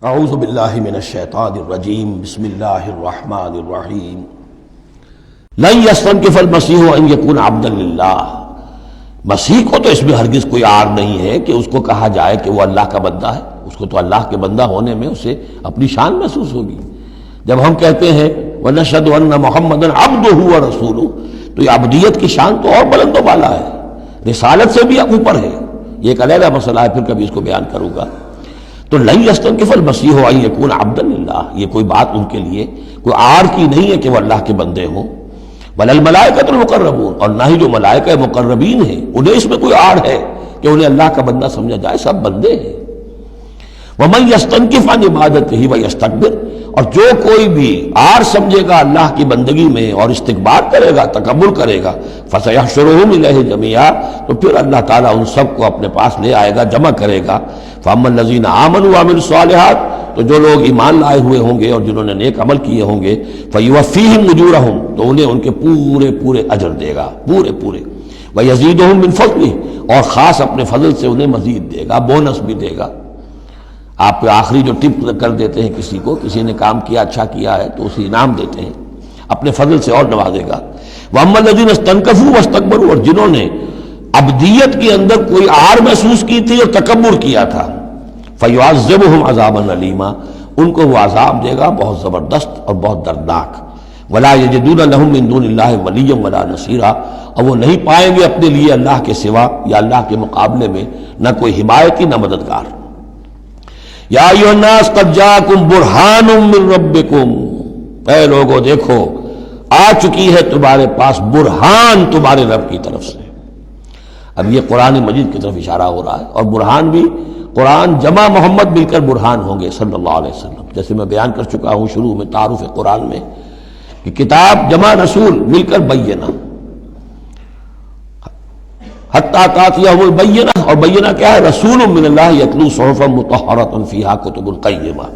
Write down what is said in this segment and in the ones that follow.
اعوذ باللہ من الشیطان الرجیم بسم اللہ الرحمن الرحیم لن یستنکف المسیح ان یکون عبدا للہ، مسیح کو تو اس میں ہرگز کوئی عار نہیں ہے کہ اس کو کہا جائے کہ وہ اللہ کا بندہ ہے. اس کو تو اللہ کے بندہ ہونے میں اسے اپنی شان محسوس ہوگی. جب ہم کہتے ہیں وَنَشْهَدُ أَنَّ مُحَمَّدًا عَبْدُهُ وَرَسُولُهُ، تو یہ عبدیت کی شان تو اور بلند و بالا ہے، رسالت سے بھی اوپر ہے. یہ ایک علیحدہ مسئلہ ہے، پھر کبھی اس کو بیان کروں گا. تو لن یستنکف المسیح ان یکون عبدا للہ، یہ کوئی بات ان کے لیے کوئی عار کی نہیں ہے کہ وہ اللہ کے بندے ہوں. ولا الملائکۃ المقربون، اور نہ ہی جو ملائکہ مقربین ہیں انہیں اس میں کوئی عار ہے کہ انہیں اللہ کا بندہ سمجھا جائے، سب بندے ہیں. ومن یستنکف عن عبادتہ ویستکبر، اور جو کوئی بھی عار سمجھے گا اللہ کی بندگی میں اور استکبار کرے گا، تکبر کرے گا، فسیحشرہم الیہ جمیعا، تو پھر اللہ تعالیٰ ان سب کو اپنے پاس لے آئے گا، جمع کرے گا. فاما الذین آمنوا وعملوا الصالحات، تو جو لوگ ایمان لائے ہوئے ہوں گے اور جنہوں نے نیک عمل کیے ہوں گے، فیوفیہم اجورہم، تو انہیں ان کے پورے پورے اجر دے گا، پورے پورے. ویزیدہم من فضلہ، اور خاص اپنے فضل سے انہیں مزید دے گا، بونس بھی دے گا. آپ آخری جو ٹپ کر دیتے ہیں کسی کو، کسی نے کام کیا اچھا کیا ہے تو اسے انعام دیتے ہیں، اپنے فضل سے اور نوازے گا. وَأَمَّا الَّذِينَ اسْتَنكَفُوا وَاسْتَكْبَرُوا، اور جنہوں نے عبدیت کے اندر کوئی عار محسوس کی تھی اور تکبر کیا تھا، فَيُعَذِّبُهُمْ عَذَابًا أَلِيمًا، ان کو وہ عذاب دے گا بہت زبردست اور بہت دردناک. وَلَا يَجِدُونَ لَهُم مِّن دُونِ اللَّهِ وَلِيًّا وَلَا نَصِيرًا، اور وہ نہیں پائیں گے اپنے لیے اللہ کے سوا یا اللہ کے مقابلے میں نہ کوئی حمایتی نہ مددگار. یا ایھا الناس قد جاءکم برہان من ربکم، اے لوگو دیکھو آ چکی ہے تمہارے پاس برہان تمہارے رب کی طرف سے. اب یہ قرآن مجید کی طرف اشارہ ہو رہا ہے، اور برہان بھی قرآن جمع محمد مل کر برہان ہوں گے صلی اللہ علیہ وسلم. جیسے میں بیان کر چکا ہوں شروع میں تعارف قرآن میں کہ کتاب جمع رسول مل کر بینہ، حتیٰ تأتیہم البینہ، اور بینہ کیا ہے؟ رسول من اللہ یتلو صحفا مطہرۃ فیہا کتب قیمہ.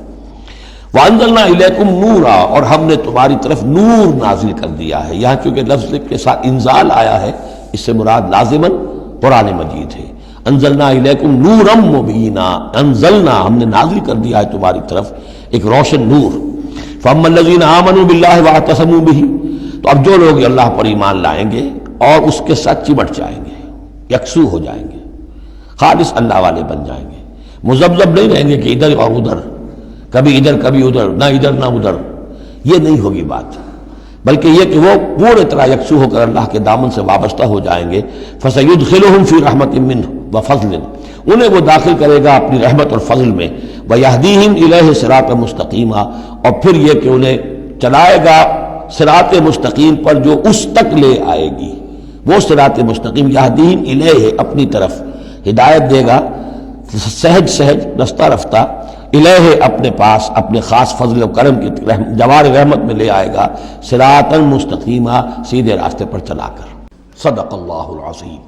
وانزلنا الیکم نورا، اور ہم نے تمہاری طرف نور نازل کر دیا ہے. یہاں چونکہ لفظ کے ساتھ انزال آیا ہے، اس سے مراد لازماً قرآن مجید ہے. انزلنا الیکم نورا مبینا، انزلنا ہم نے نازل کر دیا ہے تمہاری طرف ایک روشن نور. فاما الذین آمنوا باللہ واعتصموا بہ، تو اب جو لوگ اللہ پر ایمان لائیں گے اور اس کے ساتھ چمٹ جائیں گے، یکسو ہو جائیں گے، خالص اللہ والے بن جائیں گے، مذبذب نہیں رہیں گے کہ ادھر اور ادھر، کبھی ادھر نہ ادھر نہ ادھر، یہ نہیں ہوگی بات، بلکہ یہ کہ وہ پورے طرح یکسو ہو کر اللہ کے دامن سے وابستہ ہو جائیں گے. فَسَيُدْخِلُهُمْ فِي رَحْمَةٍ مِّنْهُ وَفَضْلٍ، انہیں وہ داخل کرے گا اپنی رحمت اور فضل میں. وَيَهْدِيهِمْ إِلَيْهِ صِرَاطًا مُسْتَقِيمًا، اور پھر یہ کہ انہیں چلائے گا صراط مستقیم پر جو اس تک لے آئے گی، وہ صراط مستقیم. یہدیہم الیہ، اپنی طرف ہدایت دے گا سہج سہج رفتہ رفتہ، الہ اپنے پاس اپنے خاص فضل و کرم کی جوار رحمت میں لے آئے گا، صراطا مستقیما، سیدھے راستے پر چلا کر. صدق اللہ العظیم.